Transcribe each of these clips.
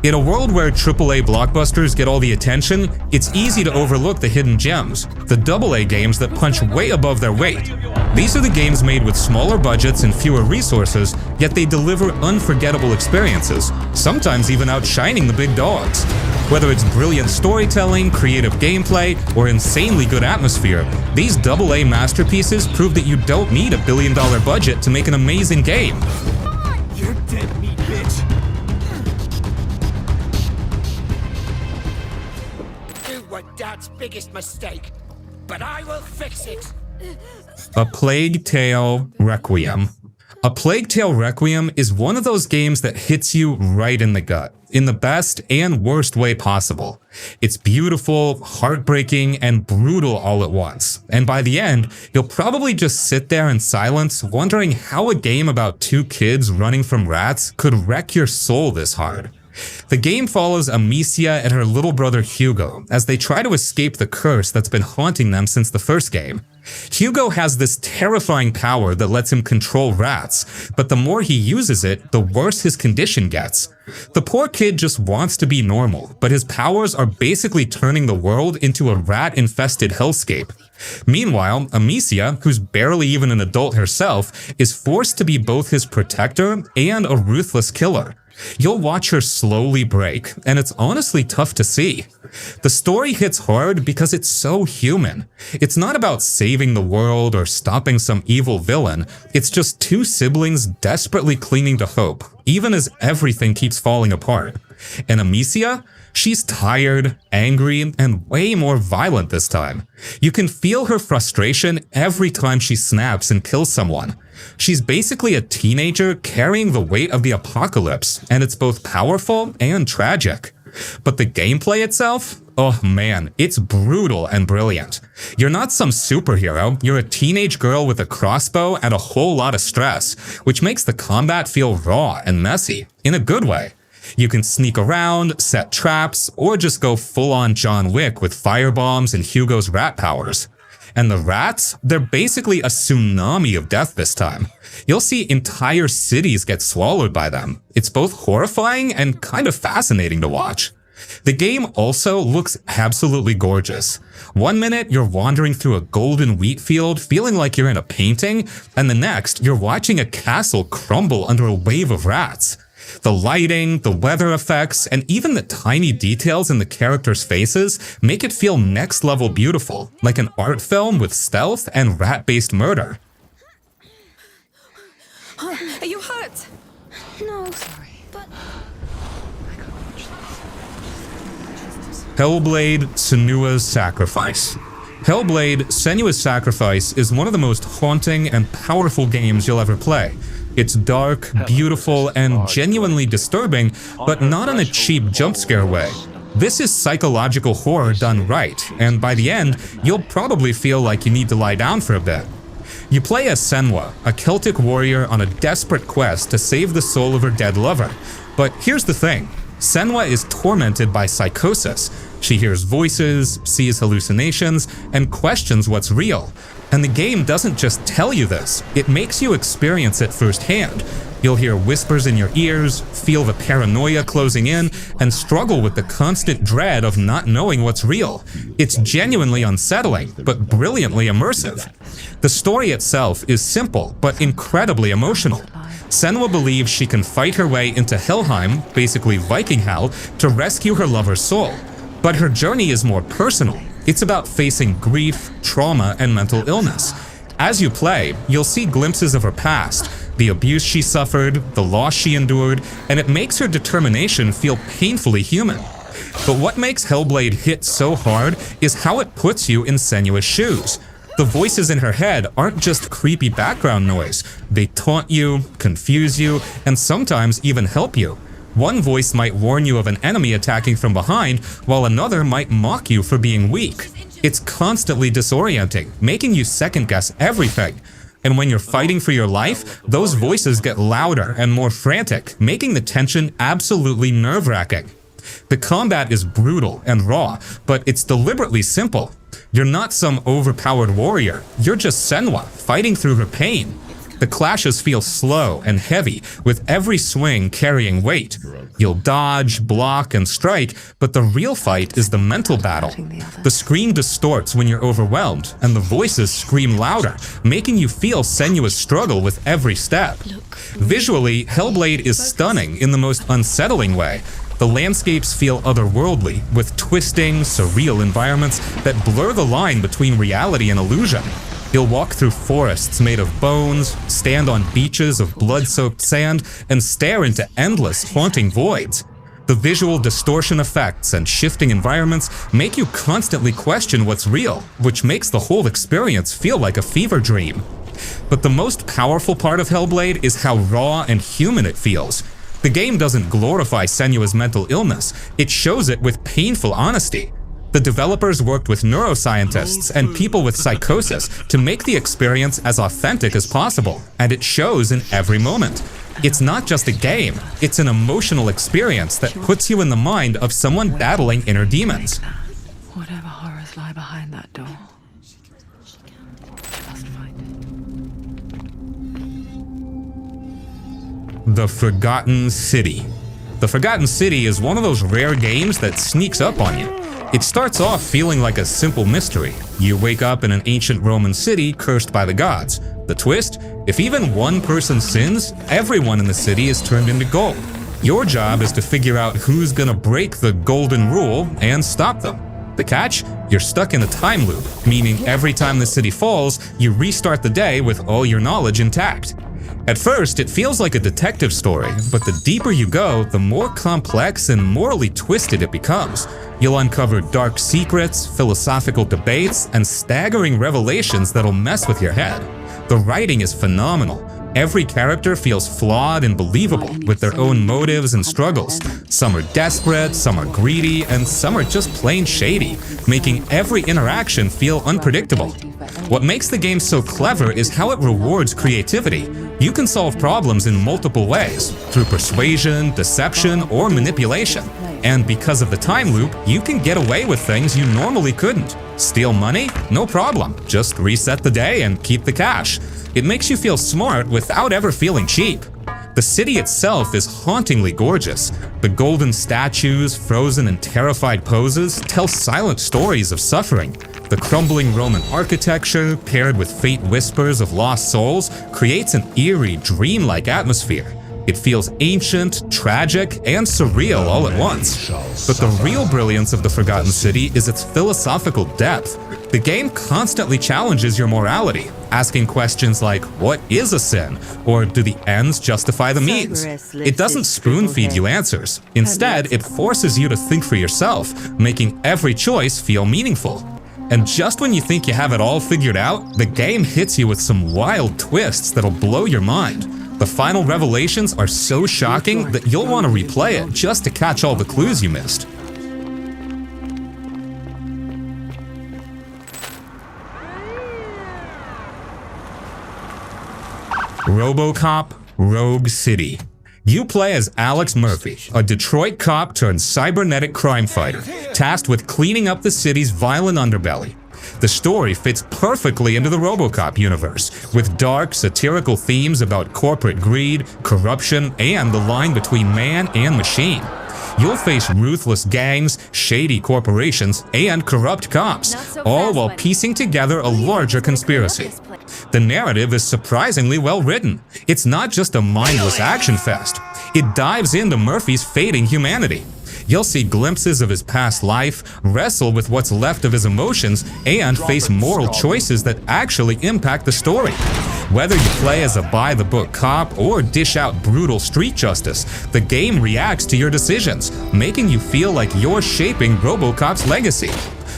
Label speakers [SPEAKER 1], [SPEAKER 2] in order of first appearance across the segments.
[SPEAKER 1] In a world where AAA blockbusters get all the attention, it's easy to overlook the hidden gems, the AA games that punch way above their weight. These are the games made with smaller budgets and fewer resources, yet they deliver unforgettable experiences, sometimes even outshining the big dogs. Whether it's brilliant storytelling, creative gameplay, or insanely good atmosphere, these AA masterpieces prove that you don't need $1 billion budget to make an amazing game.
[SPEAKER 2] You're dead meat, bitch. You were Dad's biggest mistake, but I will fix it.
[SPEAKER 1] A Plague Tale Requiem. A Plague Tale Requiem is one of those games that hits you right in the gut, in the best and worst way possible. It's beautiful, heartbreaking, and brutal all at once, and by the end, you'll probably just sit there in silence wondering how a game about two kids running from rats could wreck your soul this hard. The game follows Amicia and her little brother Hugo as they try to escape the curse that's been haunting them since the first game. Hugo has this terrifying power that lets him control rats, but the more he uses it, the worse his condition gets. The poor kid just wants to be normal, but his powers are basically turning the world into a rat-infested hellscape. Meanwhile, Amicia, who's barely even an adult herself, is forced to be both his protector and a ruthless killer. You'll watch her slowly break, and it's honestly tough to see. The story hits hard because it's so human. It's not about saving the world or stopping some evil villain, it's just two siblings desperately clinging to hope, even as everything keeps falling apart. And Amicia? She's tired, angry, and way more violent this time. You can feel her frustration every time she snaps and kills someone. She's basically a teenager carrying the weight of the apocalypse, and it's both powerful and tragic. But the gameplay itself? Oh man, it's brutal and brilliant. You're not some superhero, you're a teenage girl with a crossbow and a whole lot of stress, which makes the combat feel raw and messy, in a good way. You can sneak around, set traps, or just go full-on John Wick with firebombs and Hugo's rat powers. And the rats? They're basically a tsunami of death this time. You'll see entire cities get swallowed by them. It's both horrifying and kind of fascinating to watch. The game also looks absolutely gorgeous. One minute, you're wandering through a golden wheat field feeling like you're in a painting, and the next, you're watching a castle crumble under a wave of rats. The lighting, the weather effects, and even the tiny details in the characters' faces make it feel next-level beautiful, like an art film with stealth and rat-based murder.
[SPEAKER 3] Are you hurt?
[SPEAKER 4] No, sorry, but
[SPEAKER 1] Hellblade: Senua's Sacrifice. Hellblade: Senua's Sacrifice is one of the most haunting and powerful games you'll ever play. It's dark, beautiful, and genuinely disturbing, but not in a cheap jump scare way. This is psychological horror done right, and by the end, you'll probably feel like you need to lie down for a bit. You play as Senua, a Celtic warrior on a desperate quest to save the soul of her dead lover. But here's the thing, Senua is tormented by psychosis. She hears voices, sees hallucinations, and questions what's real. And the game doesn't just tell you this, it makes you experience it firsthand. You'll hear whispers in your ears, feel the paranoia closing in, and struggle with the constant dread of not knowing what's real. It's genuinely unsettling, but brilliantly immersive. The story itself is simple, but incredibly emotional. Senua believes she can fight her way into Helheim, basically Viking Hell, to rescue her lover's soul. But her journey is more personal. It's about facing grief, trauma, and mental illness. As you play, you'll see glimpses of her past, the abuse she suffered, the loss she endured, and it makes her determination feel painfully human. But what makes Hellblade hit so hard is how it puts you in Senua's shoes. The voices in her head aren't just creepy background noise. They taunt you, confuse you, and sometimes even help you. One voice might warn you of an enemy attacking from behind, while another might mock you for being weak. It's constantly disorienting, making you second-guess everything. And when you're fighting for your life, those voices get louder and more frantic, making the tension absolutely nerve-wracking. The combat is brutal and raw, but it's deliberately simple. You're not some overpowered warrior, you're just Senua, fighting through her pain. The clashes feel slow and heavy, with every swing carrying weight. You'll dodge, block, and strike, but the real fight is the mental battle. The screen distorts when you're overwhelmed, and the voices scream louder, making you feel Senua's struggle with every step. Visually, Hellblade is stunning in the most unsettling way. The landscapes feel otherworldly, with twisting, surreal environments that blur the line between reality and illusion. You'll walk through forests made of bones, stand on beaches of blood-soaked sand, and stare into endless, haunting voids. The visual distortion effects and shifting environments make you constantly question what's real, which makes the whole experience feel like a fever dream. But the most powerful part of Hellblade is how raw and human it feels. The game doesn't glorify Senua's mental illness, it shows it with painful honesty. The developers worked with neuroscientists and people with psychosis to make the experience as authentic as possible, and it shows in every moment. It's not just a game, it's an emotional experience that puts you in the mind of someone battling inner demons.
[SPEAKER 5] Whatever horrors lie behind that door. Just find it.
[SPEAKER 1] The Forgotten City. The Forgotten City is one of those rare games that sneaks up on you. It starts off feeling like a simple mystery. You wake up in an ancient Roman city cursed by the gods. The twist? If even one person sins, everyone in the city is turned into gold. Your job is to figure out who's gonna break the golden rule and stop them. The catch? You're stuck in a time loop, meaning every time the city falls, you restart the day with all your knowledge intact. At first, it feels like a detective story, but the deeper you go, the more complex and morally twisted it becomes. You'll uncover dark secrets, philosophical debates, and staggering revelations that'll mess with your head. The writing is phenomenal. Every character feels flawed and believable, with their own motives and struggles. Some are desperate, some are greedy, and some are just plain shady, making every interaction feel unpredictable. What makes the game so clever is how it rewards creativity. You can solve problems in multiple ways, through persuasion, deception, or manipulation. And because of the time loop, you can get away with things you normally couldn't. Steal money? No problem. Just reset the day and keep the cash. It makes you feel smart without ever feeling cheap. The city itself is hauntingly gorgeous. The golden statues, frozen and terrified poses, tell silent stories of suffering. The crumbling Roman architecture, paired with faint whispers of lost souls, creates an eerie, dreamlike atmosphere. It feels ancient, tragic, and surreal all at once. But the real brilliance of the Forgotten City is its philosophical depth. The game constantly challenges your morality, asking questions like, what is a sin? Or do the ends justify the means? It doesn't spoon-feed you answers. Instead, it forces you to think for yourself, making every choice feel meaningful. And just when you think you have it all figured out, the game hits you with some wild twists that'll blow your mind. The final revelations are so shocking that you'll want to replay it just to catch all the clues you missed. RoboCop Rogue City. You play as Alex Murphy, a Detroit cop turned cybernetic crime fighter, tasked with cleaning up the city's violent underbelly. The story fits perfectly into the RoboCop universe, with dark, satirical themes about corporate greed, corruption, and the line between man and machine. You'll face ruthless gangs, shady corporations, and corrupt cops, all while piecing together a larger conspiracy. The narrative is surprisingly well written. It's not just a mindless action fest. It dives into Murphy's fading humanity. You'll see glimpses of his past life, wrestle with what's left of his emotions, and face moral choices that actually impact the story. Whether you play as a by-the-book cop or dish out brutal street justice, the game reacts to your decisions, making you feel like you're shaping RoboCop's legacy.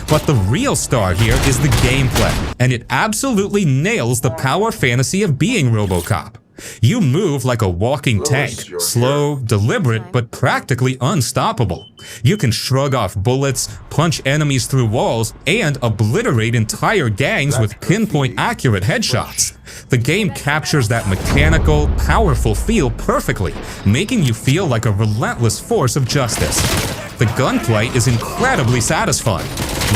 [SPEAKER 1] But the real star here is the gameplay, and it absolutely nails the power fantasy of being RoboCop. You move like a walking tank, slow, deliberate, but practically unstoppable. You can shrug off bullets, punch enemies through walls, and obliterate entire gangs with pinpoint accurate headshots. The game captures that mechanical, powerful feel perfectly, making you feel like a relentless force of justice. The gunplay is incredibly satisfying.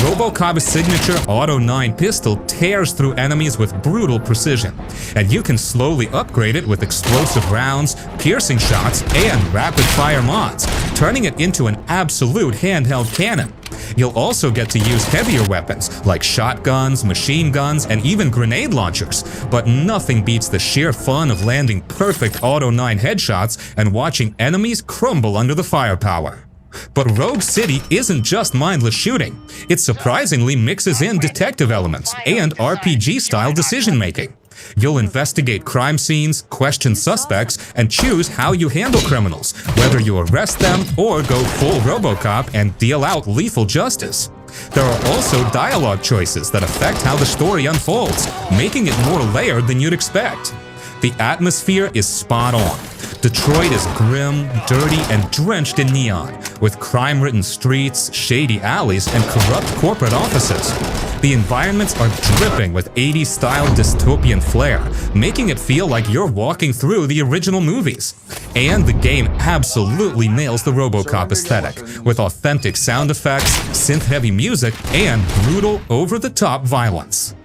[SPEAKER 1] RoboCop's signature Auto 9 pistol tears through enemies with brutal precision, and you can slowly upgrade it with explosive rounds, piercing shots, and rapid-fire mods, turning it into an absolute handheld cannon. You'll also get to use heavier weapons like shotguns, machine guns, and even grenade launchers, but nothing beats the sheer fun of landing perfect Auto 9 headshots and watching enemies crumble under the firepower. But Rogue City isn't just mindless shooting. It surprisingly mixes in detective elements and RPG-style decision-making. You'll investigate crime scenes, question suspects, and choose how you handle criminals, whether you arrest them or go full RoboCop and deal out lethal justice. There are also dialogue choices that affect how the story unfolds, making it more layered than you'd expect. The atmosphere is spot on. Detroit is grim, dirty, and drenched in neon, with crime-ridden streets, shady alleys, and corrupt corporate offices. The environments are dripping with 80s-style dystopian flair, making it feel like you're walking through the original movies. And the game absolutely nails the RoboCop aesthetic, with authentic sound effects, synth-heavy music, and brutal, over-the-top violence.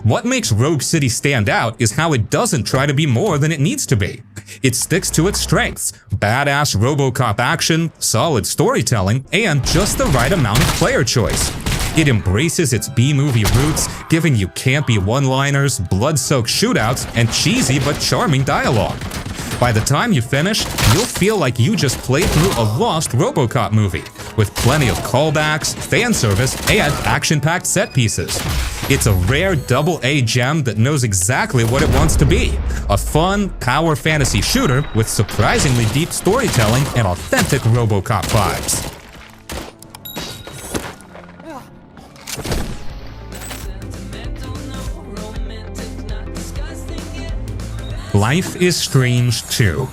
[SPEAKER 1] What makes Rogue City stand out is how it doesn't try to be more than it needs to be. It sticks to its strengths: badass RoboCop action, solid storytelling, and just the right amount of player choice. It embraces its B-movie roots, giving you campy one-liners, blood-soaked shootouts, and cheesy but charming dialogue. By the time you finish, you'll feel like you just played through a lost RoboCop movie, with plenty of callbacks, fan service, and action-packed set pieces. It's a rare AA gem that knows exactly what it wants to be: a fun, power fantasy shooter with surprisingly deep storytelling and authentic RoboCop vibes. Life is Strange 2.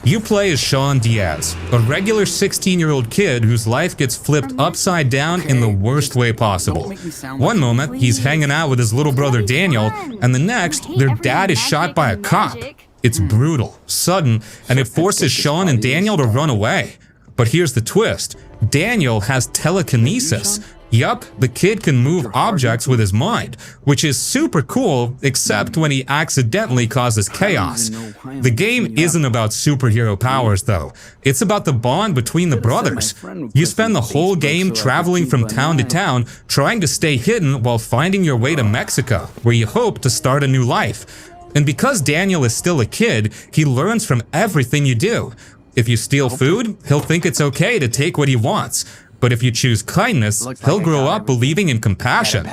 [SPEAKER 1] You play as Sean Diaz, a regular 16-year-old kid whose life gets flipped upside down in the worst way possible. One moment, he's hanging out with his little brother Daniel, and the next, their dad is shot by a cop. It's brutal, sudden, and it forces Sean and Daniel to run away. But here's the twist: Daniel has telekinesis. Yup, the kid can move objects with his mind, which is super cool, except when he accidentally causes chaos. The game isn't about superhero powers, though. It's about the bond between the brothers. You spend the whole game traveling from town to town, trying to stay hidden while finding your way to Mexico, where you hope to start a new life. And because Daniel is still a kid, he learns from everything you do. If you steal food, he'll think it's okay to take what he wants. But if you choose kindness, he'll grow up believing in compassion.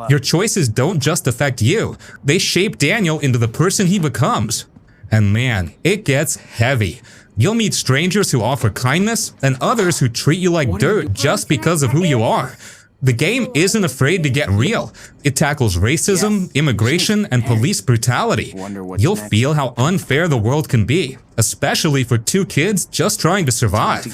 [SPEAKER 1] Your choices don't just affect you, they shape Daniel into the person he becomes. And man, it gets heavy. You'll meet strangers who offer kindness, and others who treat you like dirt just because of who you are. The game isn't afraid to get real. It tackles racism, immigration, and police brutality. You'll feel how unfair the world can be, especially for two kids just trying to survive.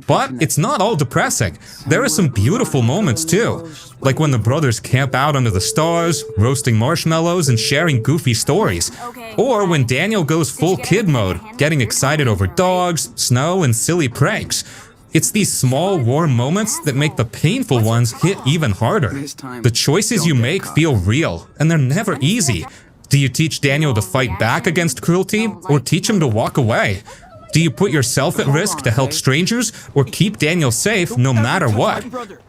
[SPEAKER 1] But it's not all depressing. There are some beautiful moments too, like when the brothers camp out under the stars, roasting marshmallows and sharing goofy stories. Or when Daniel goes full kid mode, getting excited over dogs, snow, and silly pranks. It's these small, warm moments that make the painful ones hit even harder. The choices you make feel real, and they're never easy. Do you teach Daniel to fight back against cruelty, or teach him to walk away? Do you put yourself at risk to help strangers, or keep Daniel safe no matter what?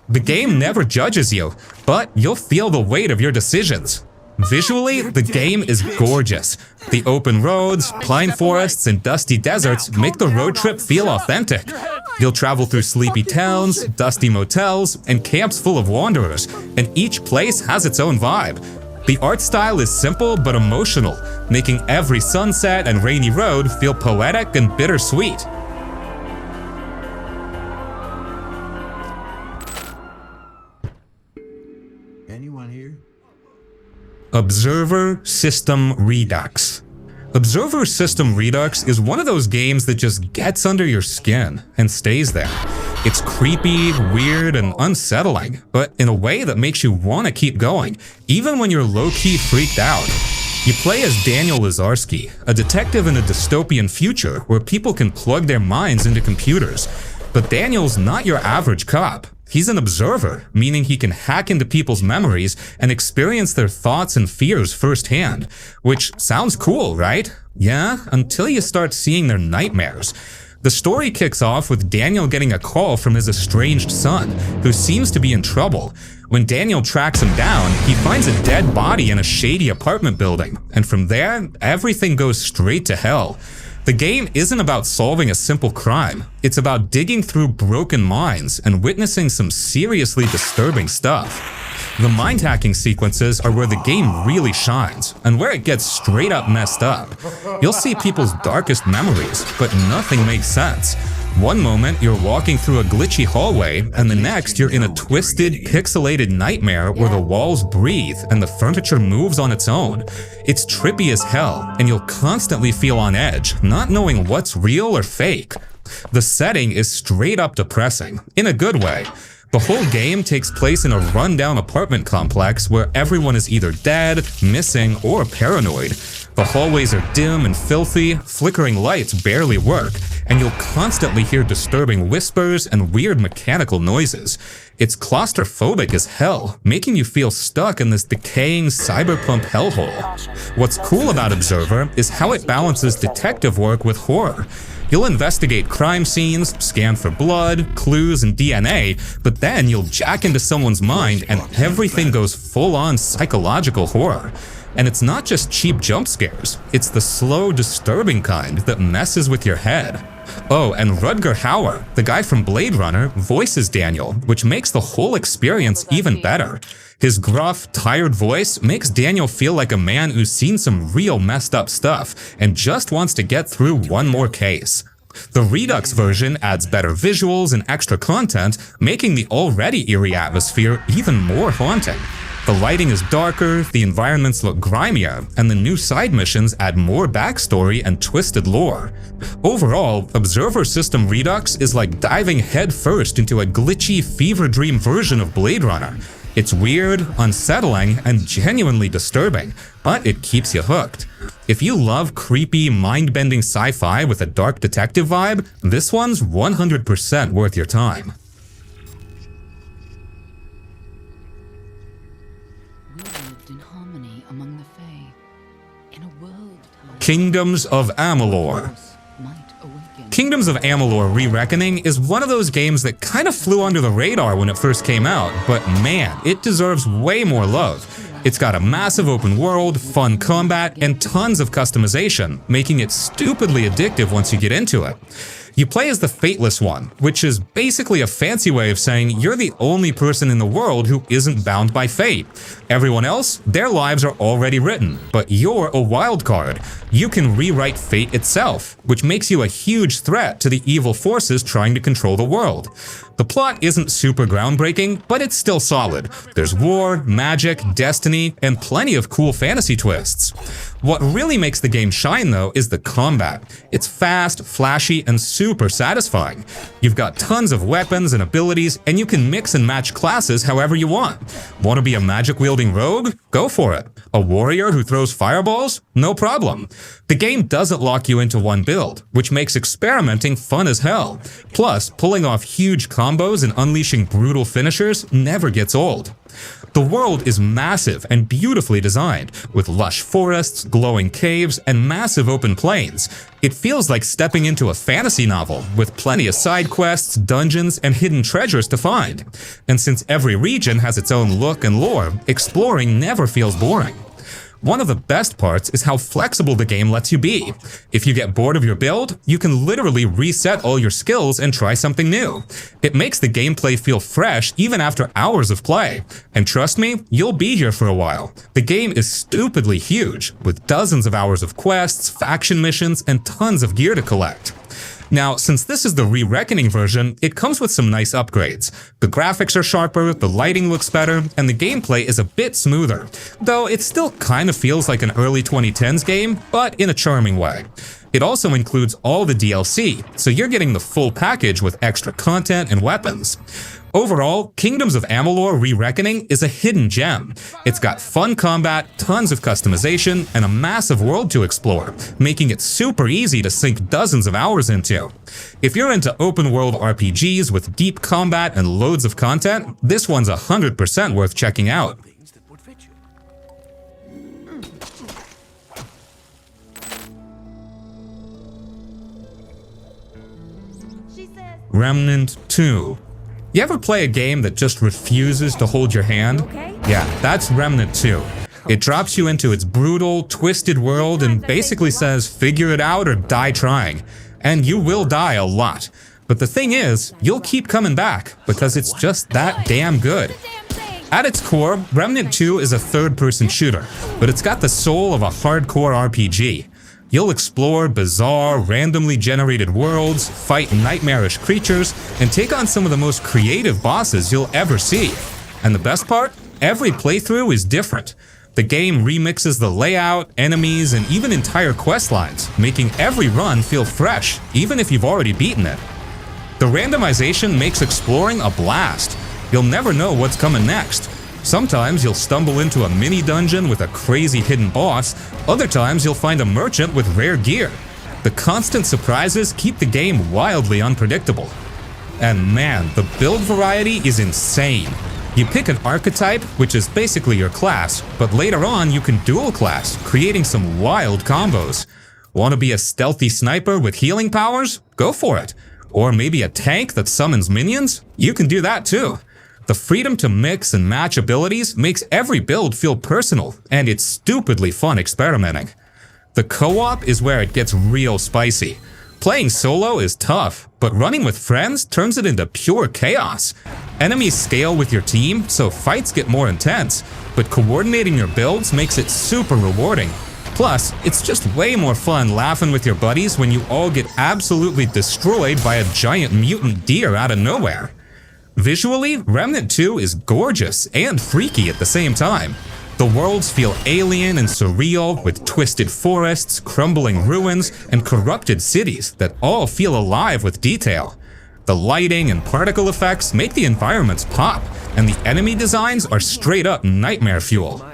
[SPEAKER 1] The game never judges you, but you'll feel the weight of your decisions. Visually, the game is gorgeous. The open roads, pine forests, and dusty deserts make the road trip feel authentic. You'll travel through sleepy towns, dusty motels, and camps full of wanderers, and each place has its own vibe. The art style is simple but emotional, making every sunset and rainy road feel poetic and bittersweet.
[SPEAKER 6] Anyone here?
[SPEAKER 1] Observer System Redux. Observer System Redux is one of those games that just gets under your skin and stays there. It's creepy, weird, and unsettling, but in a way that makes you want to keep going, even when you're low-key freaked out. You play as Daniel Lazarski, a detective in a dystopian future where people can plug their minds into computers. But Daniel's not your average cop. He's an observer, meaning he can hack into people's memories and experience their thoughts and fears firsthand. Which sounds cool, right? Yeah, until you start seeing their nightmares. The story kicks off with Daniel getting a call from his estranged son, who seems to be in trouble. When Daniel tracks him down, he finds a dead body in a shady apartment building, and from there, everything goes straight to hell. The game isn't about solving a simple crime, it's about digging through broken minds and witnessing some seriously disturbing stuff. The mind hacking sequences are where the game really shines, and where it gets straight up messed up. You'll see people's darkest memories, but nothing makes sense. One moment you're walking through a glitchy hallway, and the next you're in a twisted, pixelated nightmare where the walls breathe and the furniture moves on its own. It's trippy as hell, and you'll constantly feel on edge, not knowing what's real or fake. The setting is straight up depressing, in a good way. The whole game takes place in a rundown apartment complex where everyone is either dead, missing, or paranoid. The hallways are dim and filthy, flickering lights barely work, and you'll constantly hear disturbing whispers and weird mechanical noises. It's claustrophobic as hell, making you feel stuck in this decaying cyberpunk hellhole. What's cool about Observer is how it balances detective work with horror. You'll investigate crime scenes, scan for blood, clues, and DNA, but then you'll jack into someone's mind and everything goes full-on psychological horror. And it's not just cheap jump scares, it's the slow, disturbing kind that messes with your head. Oh, and Rutger Hauer, the guy from Blade Runner, voices Daniel, which makes the whole experience even better. His gruff, tired voice makes Daniel feel like a man who's seen some real messed up stuff and just wants to get through one more case. The Redux version adds better visuals and extra content, making the already eerie atmosphere even more haunting. The lighting is darker, the environments look grimier, and the new side missions add more backstory and twisted lore. Overall, Observer System Redux is like diving headfirst into a glitchy, fever dream version of Blade Runner. It's weird, unsettling, and genuinely disturbing, but it keeps you hooked. If you love creepy, mind-bending sci-fi with a dark detective vibe, this one's 100% worth your time.
[SPEAKER 5] We lived in harmony among the Fae, in a world
[SPEAKER 1] Kingdoms of Amalur.
[SPEAKER 5] might awaken.
[SPEAKER 1] Kingdoms of Amalur: Re-Reckoning is one of those games that kind of flew under the radar when it first came out, but man, it deserves way more love. It's got a massive open world, fun combat, and tons of customization, making it stupidly addictive once you get into it. You play as the Fateless One, which is basically a fancy way of saying you're the only person in the world who isn't bound by fate. Everyone else, their lives are already written, but you're a wild card. You can rewrite fate itself, which makes you a huge threat to the evil forces trying to control the world. The plot isn't super groundbreaking, but it's still solid. There's war, magic, destiny, and plenty of cool fantasy twists. What really makes the game shine, though, is the combat. It's fast, flashy, and super satisfying. You've got tons of weapons and abilities, and you can mix and match classes however you want. Want to be a magic-wielding rogue? Go for it. A warrior who throws fireballs? No problem. The game doesn't lock you into one build, which makes experimenting fun as hell. Plus, pulling off huge combos and unleashing brutal finishers never gets old. The world is massive and beautifully designed, with lush forests, glowing caves, and massive open plains. It feels like stepping into a fantasy novel, with plenty of side quests, dungeons, and hidden treasures to find. And since every region has its own look and lore, exploring never feels boring. One of the best parts is how flexible the game lets you be. If you get bored of your build, you can literally reset all your skills and try something new. It makes the gameplay feel fresh even after hours of play. And trust me, you'll be here for a while. The game is stupidly huge, with dozens of hours of quests, faction missions, and tons of gear to collect. Now, since this is the Re-Reckoning version, it comes with some nice upgrades. The graphics are sharper, the lighting looks better, and the gameplay is a bit smoother. Though it still kind of feels like an early 2010s game, but in a charming way. It also includes all the DLC, so you're getting the full package with extra content and weapons. Overall, Kingdoms of Amalur: Re-Reckoning is a hidden gem. It's got fun combat, tons of customization, and a massive world to explore, making it super easy to sink dozens of hours into. If you're into open-world RPGs with deep combat and loads of content, this one's 100% worth checking out. Remnant 2. You ever play a game that just refuses to hold your hand? Yeah, that's Remnant 2. It drops you into its brutal, twisted world and basically says figure it out or die trying. And you will die a lot. But the thing is, you'll keep coming back because it's just that damn good. At its core, Remnant 2 is a third-person shooter, but it's got the soul of a hardcore RPG. You'll explore bizarre, randomly generated worlds, fight nightmarish creatures, and take on some of the most creative bosses you'll ever see. And the best part? Every playthrough is different. The game remixes the layout, enemies, and even entire quest lines, making every run feel fresh, even if you've already beaten it. The randomization makes exploring a blast. You'll never know what's coming next. Sometimes you'll stumble into a mini dungeon with a crazy hidden boss, other times you'll find a merchant with rare gear. The constant surprises keep the game wildly unpredictable. And man, the build variety is insane. You pick an archetype, which is basically your class, but later on you can dual class, creating some wild combos. Want to be a stealthy sniper with healing powers? Go for it. Or maybe a tank that summons minions? You can do that too. The freedom to mix and match abilities makes every build feel personal, and it's stupidly fun experimenting. The co-op is where it gets real spicy. Playing solo is tough, but running with friends turns it into pure chaos. Enemies scale with your team, so fights get more intense, but coordinating your builds makes it super rewarding. Plus, it's just way more fun laughing with your buddies when you all get absolutely destroyed by a giant mutant deer out of nowhere. Visually, Remnant 2 is gorgeous and freaky at the same time. The worlds feel alien and surreal, with twisted forests, crumbling ruins, and corrupted cities that all feel alive with detail. The lighting and particle effects make the environments pop, and the enemy designs are straight up nightmare fuel.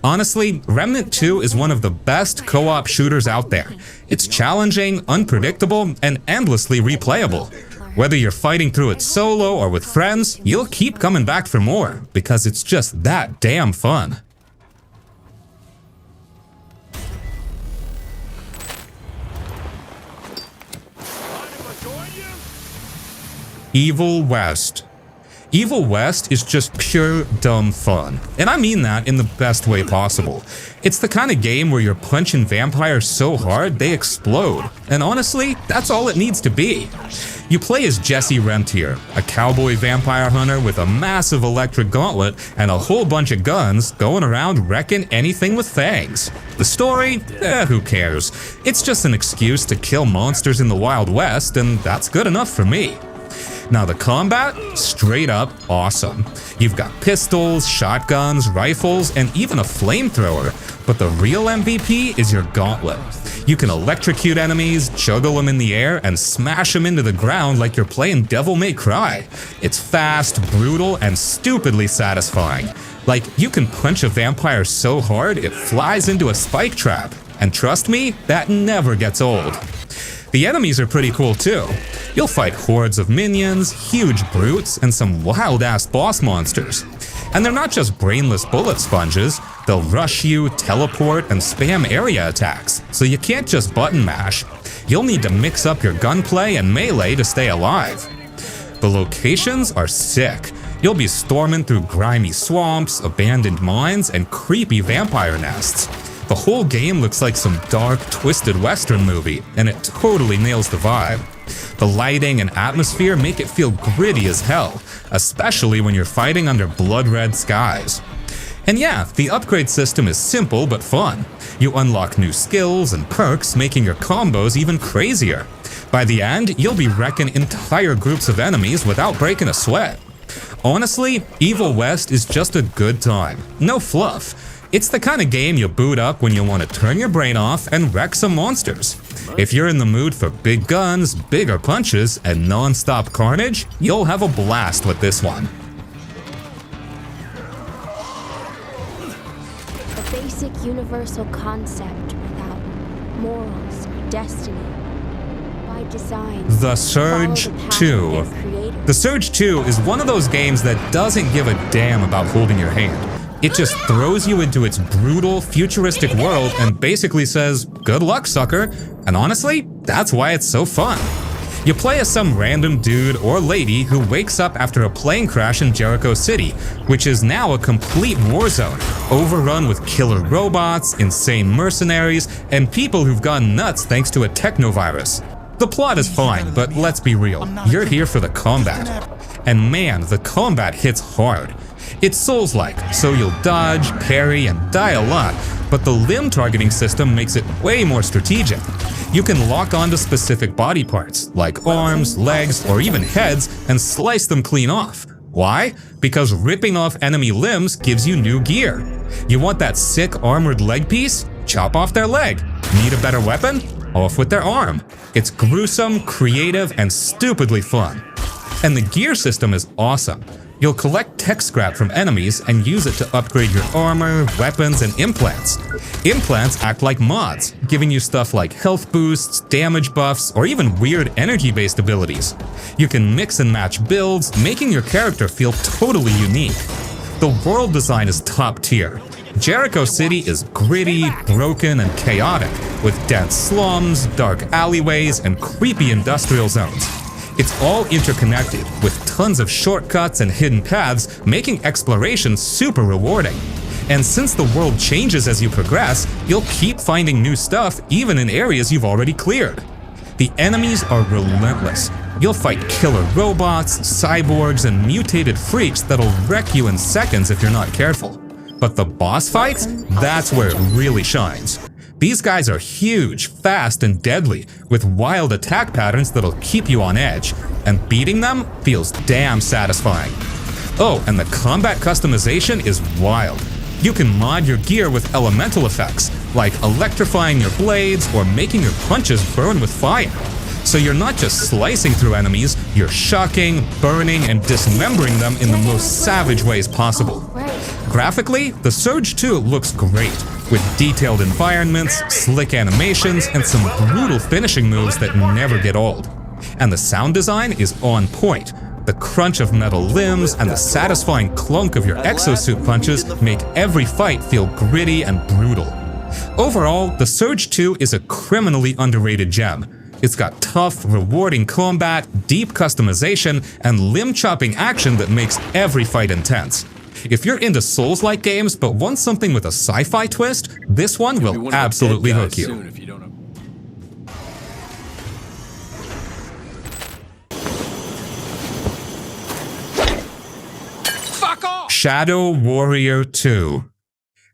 [SPEAKER 1] Honestly, Remnant 2 is one of the best co-op shooters out there. It's challenging, unpredictable, and endlessly replayable. Whether you're fighting through it solo or with friends, you'll keep coming back for more, because it's just that damn fun. Evil West. Evil West is just pure dumb fun, and I mean that in the best way possible. It's the kind of game where you're punching vampires so hard they explode, and honestly, that's all it needs to be. You play as Jesse Rentier, a cowboy vampire hunter with a massive electric gauntlet and a whole bunch of guns going around wrecking anything with fangs. The story? Who cares? It's just an excuse to kill monsters in the Wild West, and that's good enough for me. Now the combat? Straight up awesome. You've got pistols, shotguns, rifles, and even a flamethrower, but the real MVP is your gauntlet. You can electrocute enemies, juggle them in the air, and smash them into the ground like you're playing Devil May Cry. It's fast, brutal, and stupidly satisfying. Like, you can punch a vampire so hard it flies into a spike trap. And trust me, that never gets old. The enemies are pretty cool too. You'll fight hordes of minions, huge brutes, and some wild-ass boss monsters. And they're not just brainless bullet sponges, they'll rush you, teleport, and spam area attacks, so you can't just button mash. You'll need to mix up your gunplay and melee to stay alive. The locations are sick. You'll be storming through grimy swamps, abandoned mines, and creepy vampire nests. The whole game looks like some dark, twisted western movie, and it totally nails the vibe. The lighting and atmosphere make it feel gritty as hell, especially when you're fighting under blood-red skies. And yeah, the upgrade system is simple but fun. You unlock new skills and perks, making your combos even crazier. By the end, you'll be wrecking entire groups of enemies without breaking a sweat. Honestly, Evil West is just a good time. No fluff. It's the kind of game you boot up when you want to turn your brain off and wreck some monsters. If you're in the mood for big guns, bigger punches, and non-stop carnage, you'll have a blast with this one.
[SPEAKER 4] A basic universal concept without morals, destiny. By design.
[SPEAKER 1] The Surge 2. The Surge 2 is one of those games that doesn't give a damn about holding your hand. It just throws you into its brutal, futuristic world and basically says, good luck, sucker. And honestly, that's why it's so fun. You play as some random dude or lady who wakes up after a plane crash in Jericho City, which is now a complete war zone, overrun with killer robots, insane mercenaries, and people who've gone nuts thanks to a technovirus. The plot is fine, but let's be real, you're here for the combat. And man, the combat hits hard. It's Souls-like, so you'll dodge, parry, and die a lot, but the limb targeting system makes it way more strategic. You can lock onto specific body parts, like arms, legs, or even heads, and slice them clean off. Why? Because ripping off enemy limbs gives you new gear. You want that sick armored leg piece? Chop off their leg. Need a better weapon? Off with their arm. It's gruesome, creative, and stupidly fun. And the gear system is awesome. You'll collect tech scrap from enemies and use it to upgrade your armor, weapons, and implants. Implants act like mods, giving you stuff like health boosts, damage buffs, or even weird energy-based abilities. You can mix and match builds, making your character feel totally unique. The world design is top tier. Jericho City is gritty, broken, and chaotic, with dense slums, dark alleyways, and creepy industrial zones. It's all interconnected, with tons of shortcuts and hidden paths, making exploration super rewarding. And since the world changes as you progress, you'll keep finding new stuff even in areas you've already cleared. The enemies are relentless. You'll fight killer robots, cyborgs, and mutated freaks that'll wreck you in seconds if you're not careful. But the boss fights? That's where it really shines. These guys are huge, fast, and deadly, with wild attack patterns that'll keep you on edge, and beating them feels damn satisfying. Oh, and the combat customization is wild. You can mod your gear with elemental effects, like electrifying your blades or making your punches burn with fire. So you're not just slicing through enemies, you're shocking, burning, and dismembering them in the most savage ways possible. Graphically, the Surge 2 looks great, with detailed environments, slick animations, and some brutal finishing moves that never get old. And the sound design is on point. The crunch of metal limbs and the satisfying clunk of your exosuit punches make every fight feel gritty and brutal. Overall, the Surge 2 is a criminally underrated gem. It's got tough, rewarding combat, deep customization, and limb-chopping action that makes every fight intense. If you're into Souls-like games but want something with a sci-fi twist, this one will absolutely hook you.
[SPEAKER 2] Fuck off!
[SPEAKER 1] Shadow Warrior 2.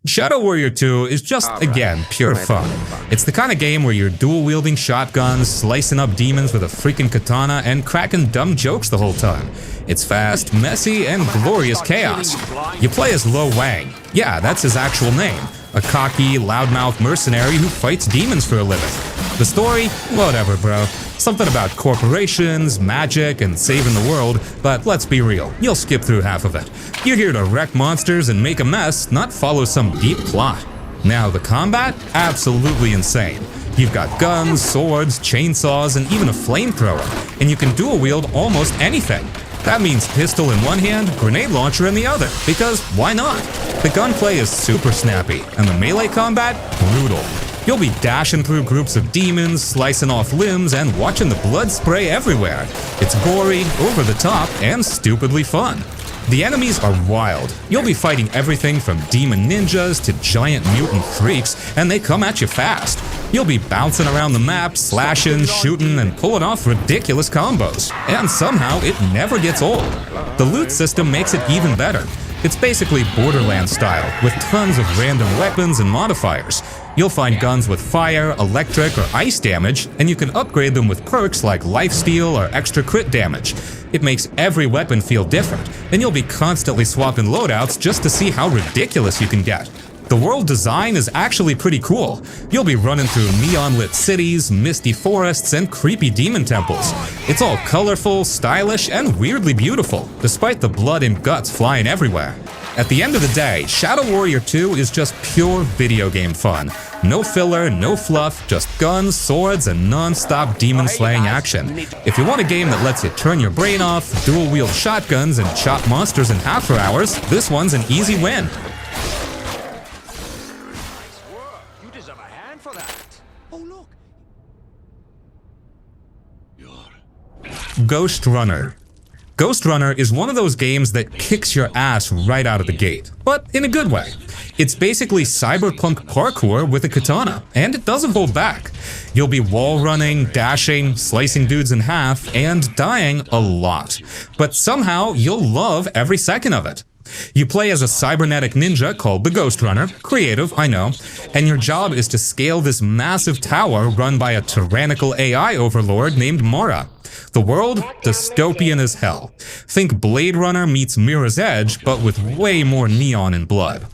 [SPEAKER 1] Shadow Warrior 2 is just, again, pure fun. It's the kind of game where you're dual-wielding shotguns, slicing up demons with a freaking katana, and cracking dumb jokes the whole time. It's fast, messy, and glorious chaos. You play as Lo Wang. Yeah, that's his actual name. A cocky, loudmouth mercenary who fights demons for a living. The story? Whatever, bro. Something about corporations, magic, and saving the world, but let's be real, you'll skip through half of it. You're here to wreck monsters and make a mess, not follow some deep plot. Now, the combat? Absolutely insane. You've got guns, swords, chainsaws, and even a flamethrower, and you can dual-wield almost anything. That means pistol in one hand, grenade launcher in the other, because why not? The gunplay is super snappy, and the melee combat? Brutal. You'll be dashing through groups of demons, slicing off limbs, and watching the blood spray everywhere. It's gory, over the top, and stupidly fun. The enemies are wild. You'll be fighting everything from demon ninjas to giant mutant freaks, and they come at you fast. You'll be bouncing around the map, slashing, shooting, and pulling off ridiculous combos. And somehow, it never gets old. The loot system makes it even better. It's basically Borderlands style, with tons of random weapons and modifiers. You'll find guns with fire, electric, or ice damage, and you can upgrade them with perks like lifesteal or extra crit damage. It makes every weapon feel different, and you'll be constantly swapping loadouts just to see how ridiculous you can get. The world design is actually pretty cool. You'll be running through neon-lit cities, misty forests, and creepy demon temples. It's all colorful, stylish, and weirdly beautiful, despite the blood and guts flying everywhere. At the end of the day, Shadow Warrior 2 is just pure video game fun. No filler, no fluff, just guns, swords, and non-stop demon-slaying action. If you want a game that lets you turn your brain off, dual-wield shotguns, and chop monsters in after-hours, this one's an easy win.
[SPEAKER 2] Nice work. You deserve a hand for that. Oh, look.
[SPEAKER 1] Ghostrunner. Ghostrunner is one of those games that kicks your ass right out of the gate, but in a good way. It's basically cyberpunk parkour with a katana, and it doesn't hold back. You'll be wall running, dashing, slicing dudes in half, and dying a lot. But somehow, you'll love every second of it. You play as a cybernetic ninja called the Ghostrunner, creative, I know, and your job is to scale this massive tower run by a tyrannical AI overlord named Mara. The world, dystopian as hell. Think Blade Runner meets Mirror's Edge, but with way more neon and blood.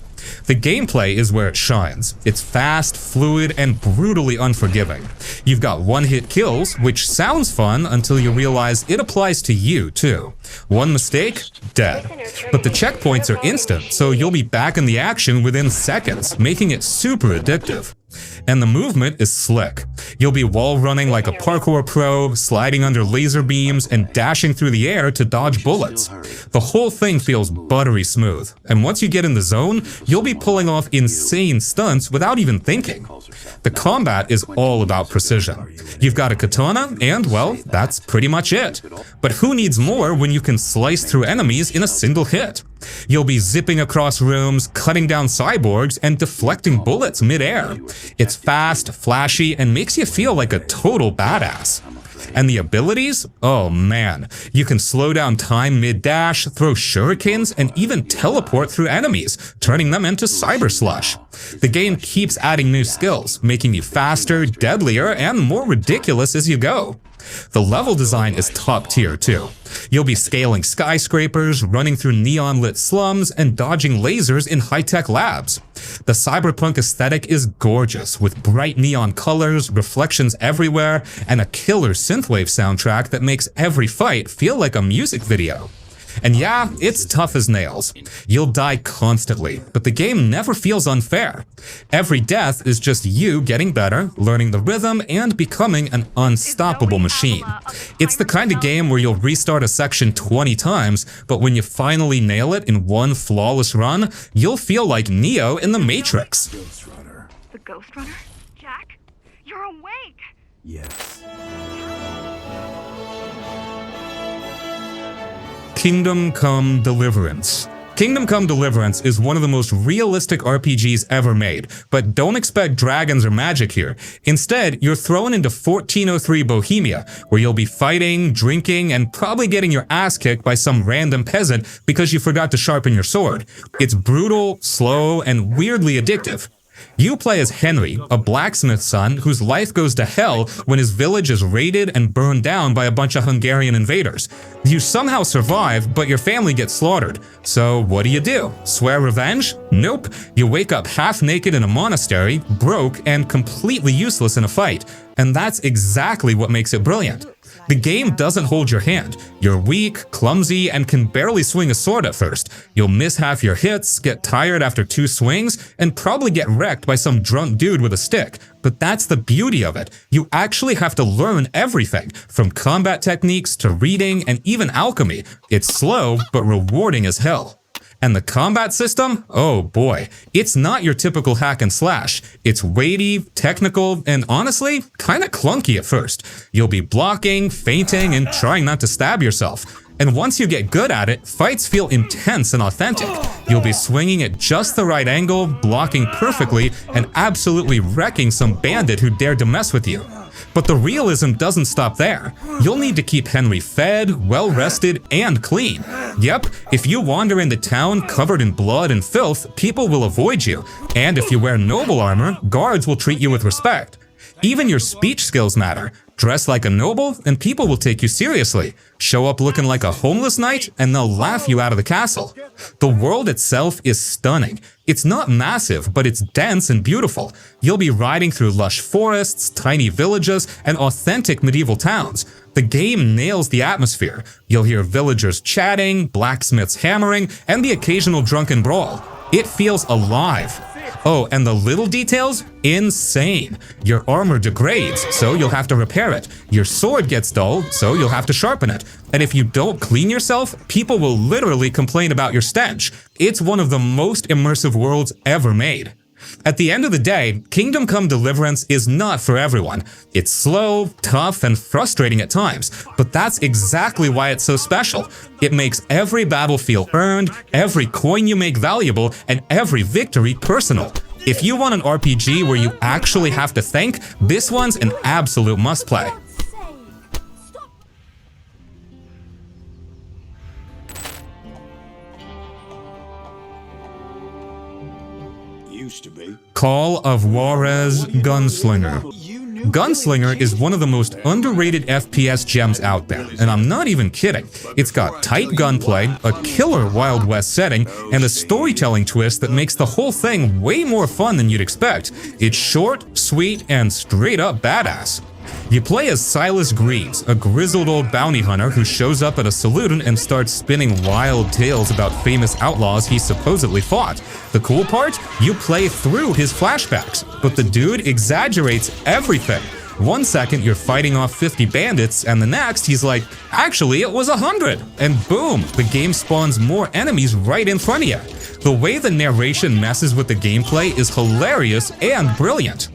[SPEAKER 1] The gameplay is where it shines. It's fast, fluid, and brutally unforgiving. You've got one-hit kills, which sounds fun until you realize it applies to you, too. One mistake, dead. But the checkpoints are instant, so you'll be back in the action within seconds, making it super addictive. And the movement is slick. You'll be wall running like a parkour pro, sliding under laser beams, and dashing through the air to dodge bullets. The whole thing feels buttery smooth, and once you get in the zone, you'll be pulling off insane stunts without even thinking. The combat is all about precision. You've got a katana, and well, that's pretty much it. But who needs more when you can slice through enemies in a single hit? You'll be zipping across rooms, cutting down cyborgs, and deflecting bullets mid-air. It's fast, flashy, and makes you feel like a total badass. And the abilities? Oh man. You can slow down time mid-dash, throw shurikens, and even teleport through enemies, turning them into cyber slush. The game keeps adding new skills, making you faster, deadlier, and more ridiculous as you go. The level design is top tier too. You'll be scaling skyscrapers, running through neon-lit slums, and dodging lasers in high-tech labs. The cyberpunk aesthetic is gorgeous, with bright neon colors, reflections everywhere, and a killer synthwave soundtrack that makes every fight feel like a music video. And yeah, it's tough as nails. You'll die constantly, but the game never feels unfair. Every death is just you getting better, learning the rhythm, and becoming an unstoppable machine. It's the kind of game where you'll restart a section 20 times, but when you finally nail it in one flawless run, you'll feel like Neo in the Matrix.
[SPEAKER 6] Ghostrunner.
[SPEAKER 3] The Ghostrunner? Jack? You're awake!
[SPEAKER 6] Yes.
[SPEAKER 1] Kingdom Come Deliverance. Kingdom Come Deliverance is one of the most realistic RPGs ever made, but don't expect dragons or magic here. Instead, you're thrown into 1403 Bohemia, where you'll be fighting, drinking, and probably getting your ass kicked by some random peasant because you forgot to sharpen your sword. It's brutal, slow, and weirdly addictive. You play as Henry, a blacksmith's son whose life goes to hell when his village is raided and burned down by a bunch of Hungarian invaders. You somehow survive, but your family gets slaughtered. So what do? Swear revenge? Nope. You wake up half naked in a monastery, broke, and completely useless in a fight. And that's exactly what makes it brilliant. The game doesn't hold your hand. You're weak, clumsy, and can barely swing a sword at first. You'll miss half your hits, get tired after 2 swings, and probably get wrecked by some drunk dude with a stick. But that's the beauty of it. You actually have to learn everything, from combat techniques to reading and even alchemy. It's slow, but rewarding as hell. And the combat system? Oh boy, it's not your typical hack and slash. It's weighty, technical, and honestly, kinda clunky at first. You'll be blocking, feinting, and trying not to stab yourself. And once you get good at it, fights feel intense and authentic. You'll be swinging at just the right angle, blocking perfectly, and absolutely wrecking some bandit who dared to mess with you. But the realism doesn't stop there. You'll need to keep Henry fed, well-rested, and clean. Yep, if you wander into town covered in blood and filth, people will avoid you. And if you wear noble armor, guards will treat you with respect. Even your speech skills matter. Dress like a noble, and people will take you seriously. Show up looking like a homeless knight, and they'll laugh you out of the castle. The world itself is stunning. It's not massive, but it's dense and beautiful. You'll be riding through lush forests, tiny villages, and authentic medieval towns. The game nails the atmosphere. You'll hear villagers chatting, blacksmiths hammering, and the occasional drunken brawl. It feels alive. Oh, and the little details? Insane. Your armor degrades, so you'll have to repair it. Your sword gets dull, so you'll have to sharpen it. And if you don't clean yourself, people will literally complain about your stench. It's one of the most immersive worlds ever made. At the end of the day, Kingdom Come Deliverance is not for everyone. It's slow, tough, and frustrating at times, but that's exactly why it's so special. It makes every battle feel earned, every coin you make valuable, and every victory personal. If you want an RPG where you actually have to think, this one's an absolute must-play.
[SPEAKER 6] Used to be.
[SPEAKER 1] Call of Juarez Gunslinger. Gunslinger is one of the most underrated FPS gems out there, and I'm not even kidding. It's got tight gunplay, a killer Wild West setting, and a storytelling twist that makes the whole thing way more fun than you'd expect. It's short, sweet, and straight up badass. You play as Silas Greaves, a grizzled old bounty hunter who shows up at a saloon and starts spinning wild tales about famous outlaws he supposedly fought. The cool part? You play through his flashbacks, but the dude exaggerates everything. One second you're fighting off 50 bandits, and the next he's like, actually it was 100! And boom, the game spawns more enemies right in front of you. The way the narration messes with the gameplay is hilarious and brilliant.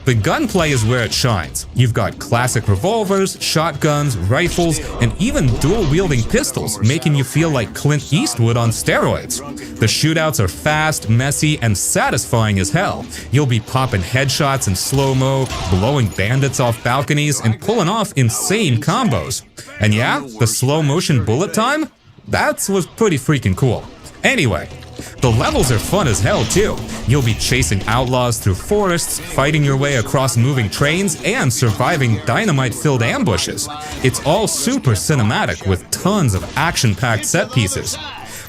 [SPEAKER 1] The gunplay is where it shines. You've got classic revolvers, shotguns, rifles, and even dual-wielding pistols, making you feel like Clint Eastwood on steroids. The shootouts are fast, messy, and satisfying as hell. You'll be popping headshots in slow-mo, blowing bandits off balconies, and pulling off insane combos. And yeah, the slow-motion bullet time? That was pretty freaking cool. Anyway, the levels are fun as hell too. You'll be chasing outlaws through forests, fighting your way across moving trains, and surviving dynamite-filled ambushes. It's all super cinematic with tons of action-packed set pieces.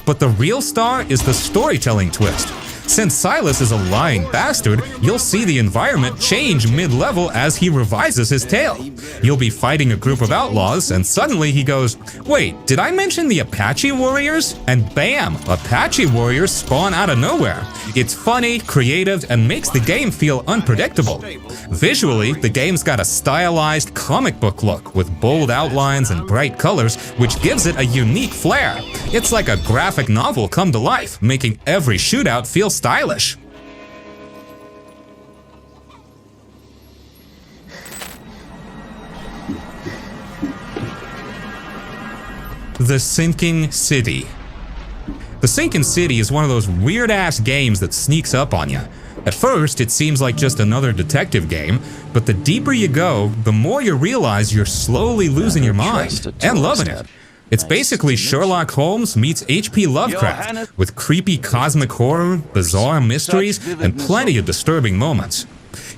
[SPEAKER 1] But the real star is the storytelling twist. Since Silas is a lying bastard, you'll see the environment change mid-level as he revises his tale. You'll be fighting a group of outlaws, and suddenly he goes, "Wait, did I mention the Apache warriors?" And bam, Apache warriors spawn out of nowhere. It's funny, creative, and makes the game feel unpredictable. Visually, the game's got a stylized comic book look with bold outlines and bright colors, which gives it a unique flair. It's like a graphic novel come to life, making every shootout feel stylish. The Sinking City. The Sinking City is one of those weird-ass games that sneaks up on you. At first, it seems like just another detective game, but the deeper you go, the more you realize you're slowly losing your mind and loving it. It's basically Sherlock Holmes meets H.P. Lovecraft, with creepy cosmic horror, bizarre mysteries, and plenty of disturbing moments.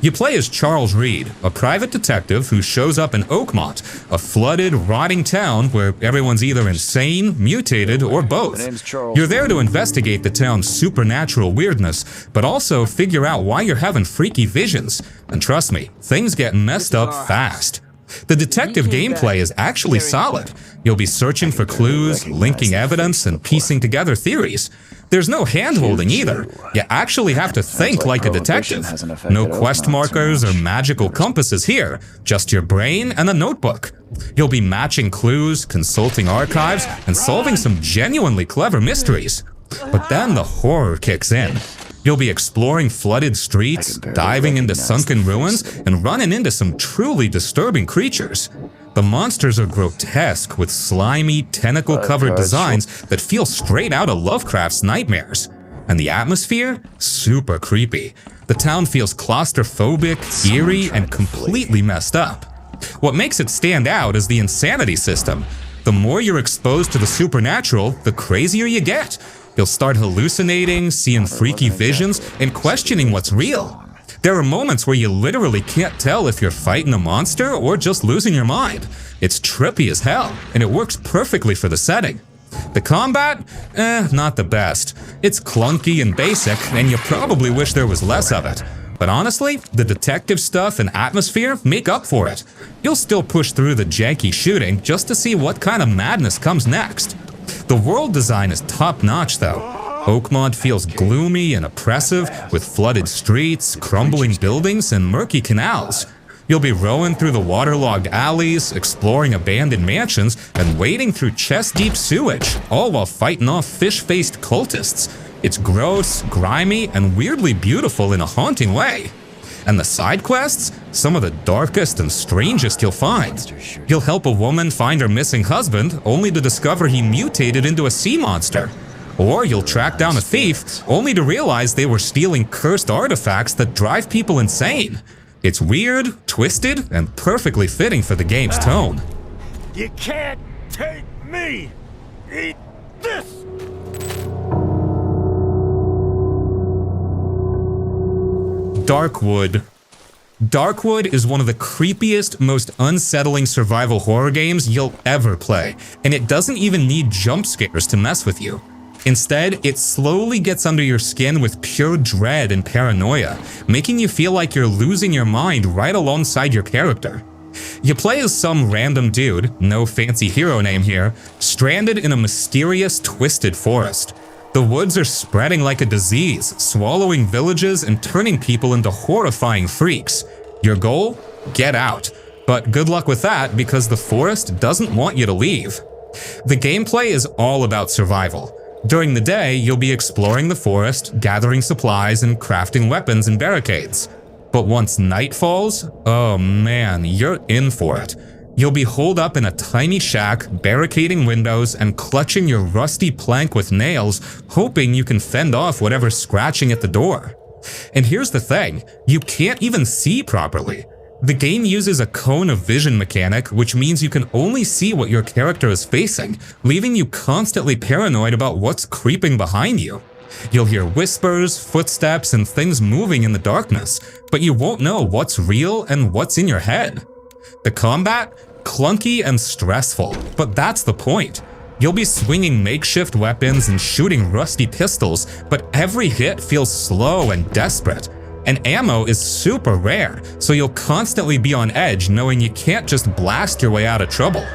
[SPEAKER 1] You play as Charles Reed, a private detective who shows up in Oakmont, a flooded, rotting town where everyone's either insane, mutated, or both. You're there to investigate the town's supernatural weirdness, but also figure out why you're having freaky visions. And trust me, things get messed up fast. The detective gameplay is actually solid. You'll be searching for clues, linking evidence, and piecing together theories. There's no hand-holding either. You actually have to think like a detective. No quest markers or magical compasses here, just your brain and a notebook. You'll be matching clues, consulting archives, and solving some genuinely clever mysteries. But then the horror kicks in. You'll be exploring flooded streets, diving into sunken ruins, and running into some truly disturbing creatures. The monsters are grotesque, with slimy, tentacle-covered designs that feel straight out of Lovecraft's nightmares. And the atmosphere? Super creepy. The town feels claustrophobic, eerie, and completely messed up. What makes it stand out is the insanity system. The more you're exposed to the supernatural, the crazier you get. You'll start hallucinating, seeing freaky visions, and questioning what's real. There are moments where you literally can't tell if you're fighting a monster or just losing your mind. It's trippy as hell, and it works perfectly for the setting. The combat? Not the best. It's clunky and basic, and you probably wish there was less of it. But honestly, the detective stuff and atmosphere make up for it. You'll still push through the janky shooting just to see what kind of madness comes next. The world design is top-notch though. Oakmont feels gloomy and oppressive, with flooded streets, crumbling buildings, and murky canals. You'll be rowing through the waterlogged alleys, exploring abandoned mansions, and wading through chest-deep sewage, all while fighting off fish-faced cultists. It's gross, grimy, and weirdly beautiful in a haunting way. And the side quests? Some of the darkest and strangest you'll find. You'll help a woman find her missing husband, only to discover he mutated into a sea monster. Or you'll track down a thief, only to realize they were stealing cursed artifacts that drive people insane. It's weird, twisted, and perfectly fitting for the game's tone.
[SPEAKER 2] You can't take me! Eat this!
[SPEAKER 1] Darkwood. Darkwood is one of the creepiest, most unsettling survival horror games you'll ever play, and it doesn't even need jump scares to mess with you. Instead, it slowly gets under your skin with pure dread and paranoia, making you feel like you're losing your mind right alongside your character. You play as some random dude, no fancy hero name here, stranded in a mysterious, twisted forest. The woods are spreading like a disease, swallowing villages and turning people into horrifying freaks. Your goal? Get out. But good luck with that, because the forest doesn't want you to leave. The gameplay is all about survival. During the day, you'll be exploring the forest, gathering supplies, and crafting weapons and barricades. But once night falls, oh man, you're in for it. You'll be holed up in a tiny shack, barricading windows and clutching your rusty plank with nails, hoping you can fend off whatever's scratching at the door. And here's the thing, you can't even see properly. The game uses a cone of vision mechanic, which means you can only see what your character is facing, leaving you constantly paranoid about what's creeping behind you. You'll hear whispers, footsteps, and things moving in the darkness, but you won't know what's real and what's in your head. The combat? Clunky and stressful, but that's the point. You'll be swinging makeshift weapons and shooting rusty pistols, but every hit feels slow and desperate. And ammo is super rare, so you'll constantly be on edge knowing you can't just blast your way out of trouble.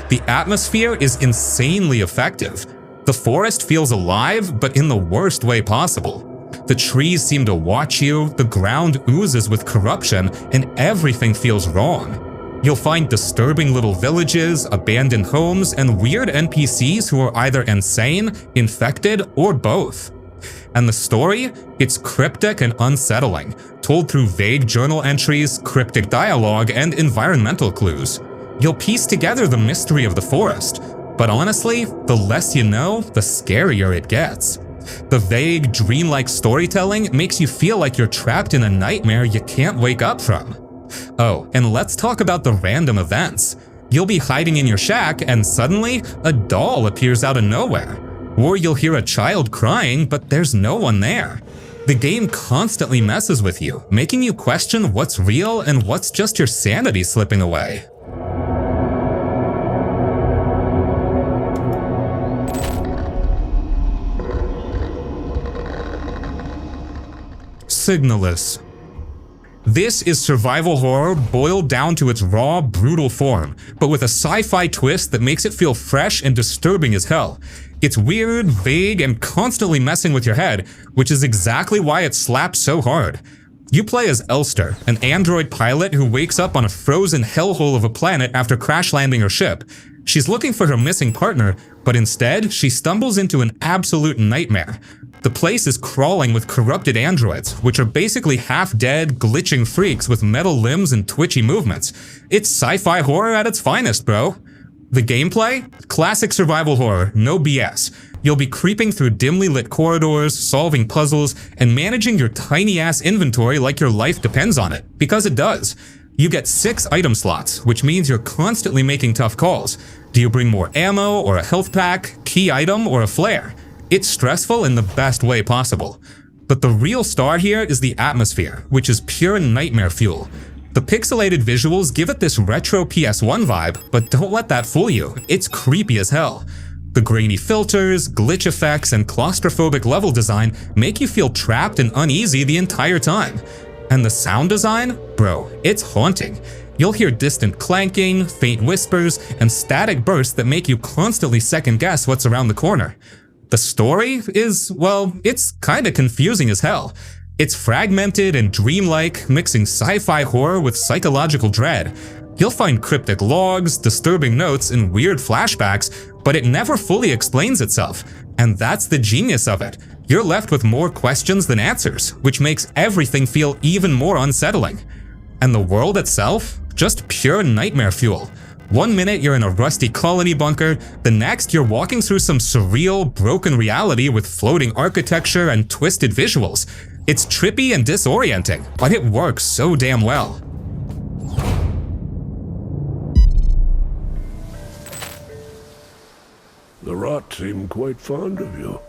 [SPEAKER 1] The atmosphere is insanely effective. The forest feels alive, but in the worst way possible. The trees seem to watch you, the ground oozes with corruption, and everything feels wrong. You'll find disturbing little villages, abandoned homes, and weird NPCs who are either insane, infected, or both. And the story? It's cryptic and unsettling, told through vague journal entries, cryptic dialogue, and environmental clues. You'll piece together the mystery of the forest, but honestly, the less you know, the scarier it gets. The vague, dreamlike storytelling makes you feel like you're trapped in a nightmare you can't wake up from. Oh, and let's talk about the random events. You'll be hiding in your shack and suddenly, a doll appears out of nowhere. Or you'll hear a child crying, but there's no one there. The game constantly messes with you, making you question what's real and what's just your sanity slipping away. Signalis. This is survival horror boiled down to its raw, brutal form, but with a sci-fi twist that makes it feel fresh and disturbing as hell. It's weird, vague, and constantly messing with your head, which is exactly why it slaps so hard. You play as Elster, an android pilot who wakes up on a frozen hellhole of a planet after crash landing her ship. She's looking for her missing partner, but instead, she stumbles into an absolute nightmare. The place is crawling with corrupted androids, which are basically half-dead, glitching freaks with metal limbs and twitchy movements. It's sci-fi horror at its finest, bro. The gameplay? Classic survival horror, no BS. You'll be creeping through dimly lit corridors, solving puzzles, and managing your tiny-ass inventory like your life depends on it, because it does. You get 6 item slots, which means you're constantly making tough calls. Do you bring more ammo, or a health pack, key item, or a flare? It's stressful in the best way possible. But the real star here is the atmosphere, which is pure nightmare fuel. The pixelated visuals give it this retro PS1 vibe, but don't let that fool you, it's creepy as hell. The grainy filters, glitch effects, and claustrophobic level design make you feel trapped and uneasy the entire time. And the sound design? Bro, it's haunting. You'll hear distant clanking, faint whispers, and static bursts that make you constantly second guess what's around the corner. The story is, well, it's kinda confusing as hell. It's fragmented and dreamlike, mixing sci-fi horror with psychological dread. You'll find cryptic logs, disturbing notes, and weird flashbacks, but it never fully explains itself. And that's the genius of it. You're left with more questions than answers, which makes everything feel even more unsettling. And the world itself? Just pure nightmare fuel. One minute you're in a rusty colony bunker, the next you're walking through some surreal, broken reality with floating architecture and twisted visuals. It's trippy and disorienting, but it works so damn well.
[SPEAKER 7] The rot seem quite fond of you.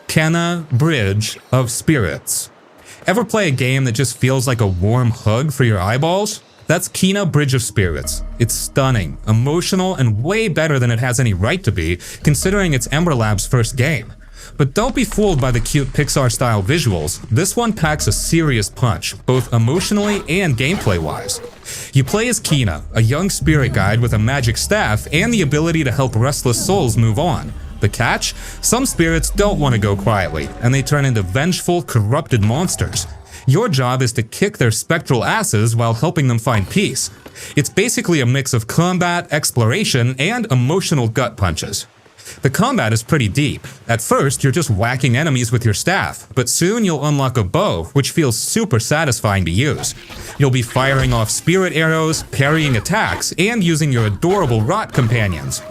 [SPEAKER 1] Kena Bridge of Spirits. Ever play a game that just feels like a warm hug for your eyeballs? That's Kena Bridge of Spirits. It's stunning, emotional, and way better than it has any right to be, considering it's Ember Lab's first game. But don't be fooled by the cute Pixar-style visuals. This one packs a serious punch, both emotionally and gameplay-wise. You play as Kena, a young spirit guide with a magic staff and the ability to help restless souls move on. The catch? Some spirits don't want to go quietly, and they turn into vengeful, corrupted monsters. Your job is to kick their spectral asses while helping them find peace. It's basically a mix of combat, exploration, and emotional gut punches. The combat is pretty deep. At first, you're just whacking enemies with your staff, but soon you'll unlock a bow, which feels super satisfying to use. You'll be firing off spirit arrows, parrying attacks, and using your adorable rot companions,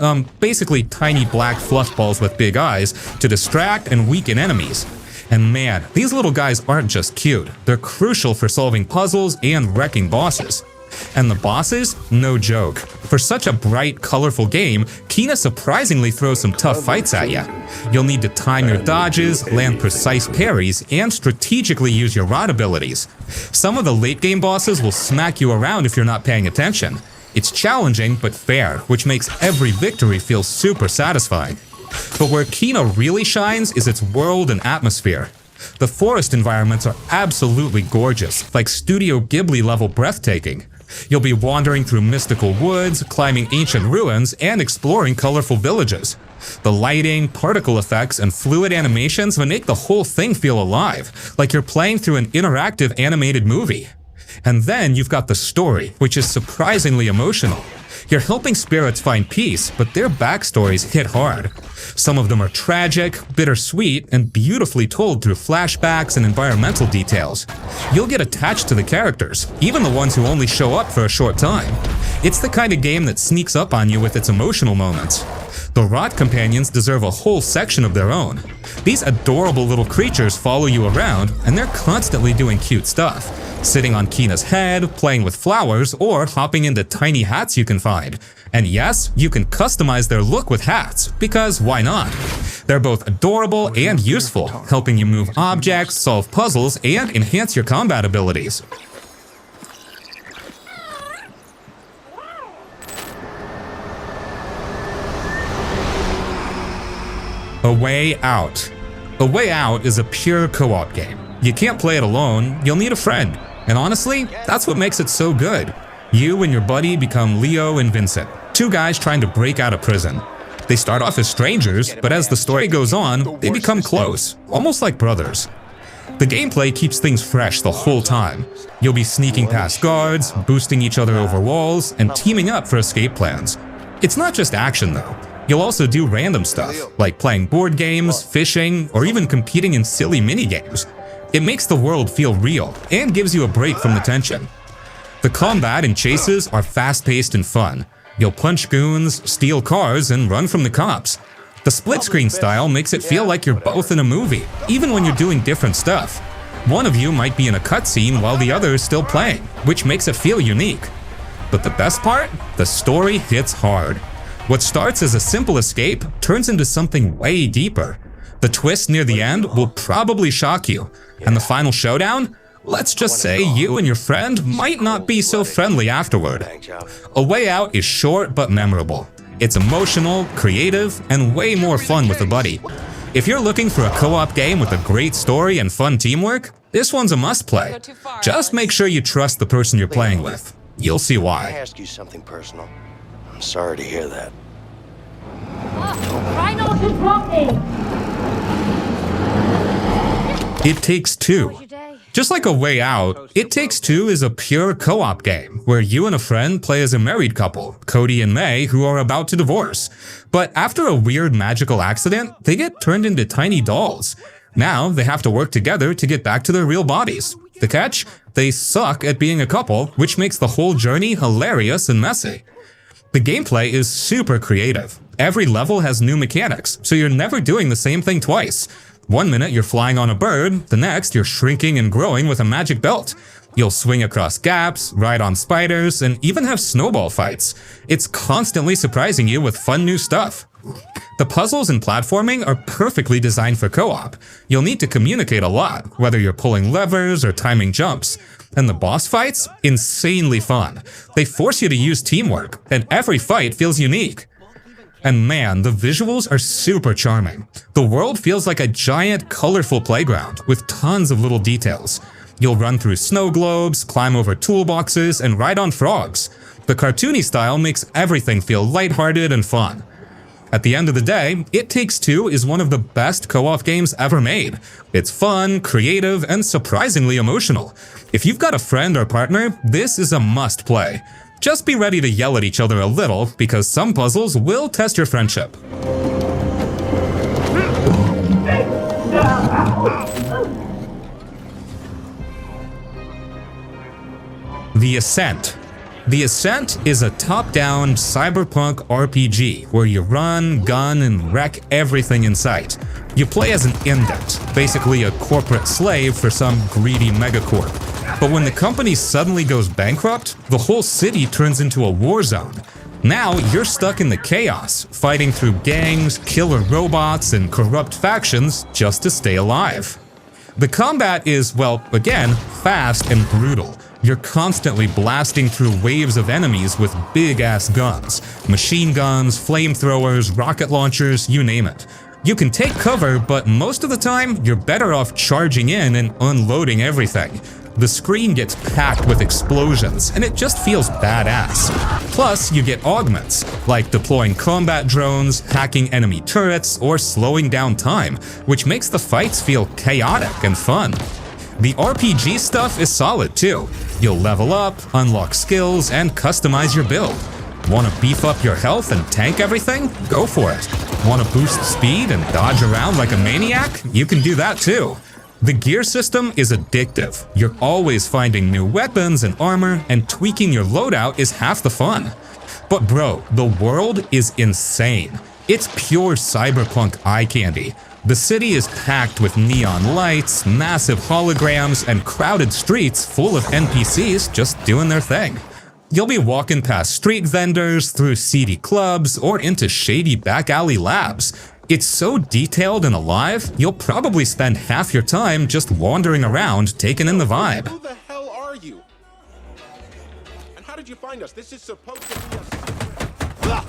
[SPEAKER 1] basically tiny black fluff balls with big eyes, to distract and weaken enemies. And man, these little guys aren't just cute, they're crucial for solving puzzles and wrecking bosses. And the bosses? No joke. For such a bright, colorful game, Kena surprisingly throws some tough fights at you. You'll need to time your dodges, land precise parries, and strategically use your rod abilities. Some of the late game bosses will smack you around if you're not paying attention. It's challenging but fair, which makes every victory feel super satisfying. But where Kena really shines is its world and atmosphere. The forest environments are absolutely gorgeous, like Studio Ghibli level breathtaking. You'll be wandering through mystical woods, climbing ancient ruins, and exploring colorful villages. The lighting, particle effects, and fluid animations make the whole thing feel alive, like you're playing through an interactive animated movie. And then you've got the story, which is surprisingly emotional. You're helping spirits find peace, but their backstories hit hard. Some of them are tragic, bittersweet, and beautifully told through flashbacks and environmental details. You'll get attached to the characters, even the ones who only show up for a short time. It's the kind of game that sneaks up on you with its emotional moments. The Rot Companions deserve a whole section of their own. These adorable little creatures follow you around, and they're constantly doing cute stuff. Sitting on Kena's head, playing with flowers, or hopping into tiny hats you can find. And yes, you can customize their look with hats, because why not? They're both adorable and useful, helping you move objects, solve puzzles, and enhance your combat abilities. A Way Out. A Way Out is a pure co-op game. You can't play it alone, you'll need a friend. And honestly, that's what makes it so good. You and your buddy become Leo and Vincent, two guys trying to break out of prison. They start off as strangers, but as the story goes on, they become close, almost like brothers. The gameplay keeps things fresh the whole time. You'll be sneaking past guards, boosting each other over walls, and teaming up for escape plans. It's not just action though. You'll also do random stuff, like playing board games, fishing, or even competing in silly mini-games. It makes the world feel real, and gives you a break from the tension. The combat and chases are fast-paced and fun. You'll punch goons, steal cars, and run from the cops. The split-screen style makes it feel like you're both in a movie, even when you're doing different stuff. One of you might be in a cutscene while the other is still playing, which makes it feel unique. But the best part? The story hits hard. What starts as a simple escape turns into something way deeper. The twist near the end will probably shock you, and the final showdown? Let's just say you and your friend might not be so friendly afterward. A Way Out is short but memorable. It's emotional, creative, and way more fun with a buddy. If you're looking for a co-op game with a great story and fun teamwork, this one's a must-play. Just make sure you trust the person you're playing with. You'll see
[SPEAKER 8] Can I
[SPEAKER 1] why.
[SPEAKER 8] ask you something personal? I'm sorry to hear that.
[SPEAKER 1] It Takes Two. Just like A Way Out, It Takes Two is a pure co-op game where you and a friend play as a married couple, Cody and May, who are about to divorce. But after a weird magical accident, they get turned into tiny dolls. Now they have to work together to get back to their real bodies. The catch? They suck at being a couple, which makes the whole journey hilarious and messy. The gameplay is super creative. Every level has new mechanics, so you're never doing the same thing twice. One minute you're flying on a bird, the next you're shrinking and growing with a magic belt. You'll swing across gaps, ride on spiders, and even have snowball fights. It's constantly surprising you with fun new stuff. The puzzles and platforming are perfectly designed for co-op. You'll need to communicate a lot, whether you're pulling levers or timing jumps. And the boss fights? Insanely fun. They force you to use teamwork, and every fight feels unique. And man, the visuals are super charming. The world feels like a giant, colorful playground with tons of little details. You'll run through snow globes, climb over toolboxes, and ride on frogs. The cartoony style makes everything feel lighthearted and fun. At the end of the day, It Takes Two is one of the best co-op games ever made. It's fun, creative, and surprisingly emotional. If you've got a friend or partner, this is a must-play. Just be ready to yell at each other a little, because some puzzles will test your friendship. The Ascent. The Ascent is a top-down cyberpunk RPG where you run, gun, and wreck everything in sight. You play as an indent, basically a corporate slave for some greedy megacorp. But when the company suddenly goes bankrupt, the whole city turns into a war zone. Now you're stuck in the chaos, fighting through gangs, killer robots, and corrupt factions just to stay alive. The combat is, well, again, fast and brutal. You're constantly blasting through waves of enemies with big-ass guns. Machine guns, flamethrowers, rocket launchers, you name it. You can take cover, but most of the time, you're better off charging in and unloading everything. The screen gets packed with explosions, and it just feels badass. Plus, you get augments, like deploying combat drones, hacking enemy turrets, or slowing down time, which makes the fights feel chaotic and fun. The RPG stuff is solid too. You'll level up, unlock skills, and customize your build. Want to beef up your health and tank everything? Go for it. Want to boost speed and dodge around like a maniac? You can do that too. The gear system is addictive. You're always finding new weapons and armor, and tweaking your loadout is half the fun. But bro, the world is insane. It's pure cyberpunk eye candy. The city is packed with neon lights, massive holograms, and crowded streets full of NPCs just doing their thing. You'll be walking past street vendors, through seedy clubs, or into shady back alley labs. It's so detailed and alive, you'll probably spend half your time just wandering around taking in the vibe.
[SPEAKER 9] Who the hell are you? And how did you find us? This is supposed to be a...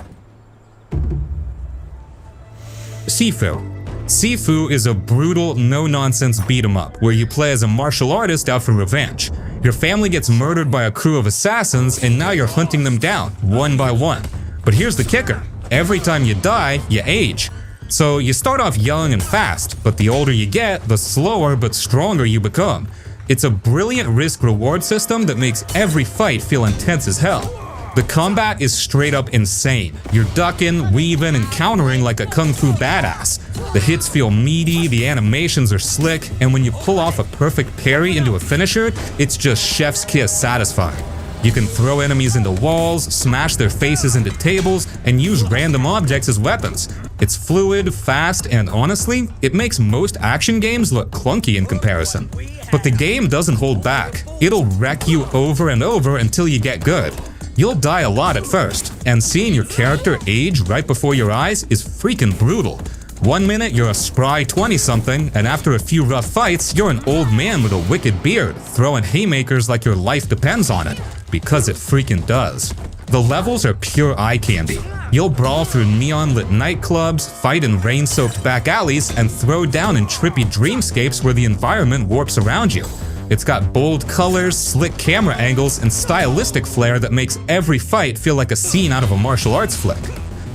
[SPEAKER 1] Sifu. Sifu is a brutal, no-nonsense beat-em-up where you play as a martial artist out for revenge. Your family gets murdered by a crew of assassins, and now you're hunting them down, one by one. But here's the kicker. Every time you die, you age. So you start off young and fast, but the older you get, the slower but stronger you become. It's a brilliant risk-reward system that makes every fight feel intense as hell. The combat is straight up insane. You're ducking, weaving, and countering like a kung fu badass. The hits feel meaty, the animations are slick, and when you pull off a perfect parry into a finisher, it's just chef's kiss satisfying. You can throw enemies into walls, smash their faces into tables, and use random objects as weapons. It's fluid, fast, and honestly, it makes most action games look clunky in comparison. But the game doesn't hold back. It'll wreck you over and over until you get good. You'll die a lot at first, and seeing your character age right before your eyes is freaking brutal. One minute you're a spry 20-something, and after a few rough fights, you're an old man with a wicked beard, throwing haymakers like your life depends on it, because it freaking does. The levels are pure eye candy. You'll brawl through neon-lit nightclubs, fight in rain-soaked back alleys, and throw down in trippy dreamscapes where the environment warps around you. It's got bold colors, slick camera angles, and stylistic flair that makes every fight feel like a scene out of a martial arts flick.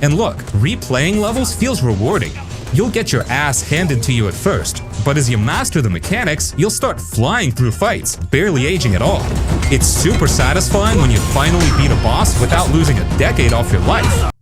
[SPEAKER 1] And look, replaying levels feels rewarding. You'll get your ass handed to you at first, but as you master the mechanics, you'll start flying through fights, barely aging at all. It's super satisfying when you finally beat a boss without losing a decade off your life.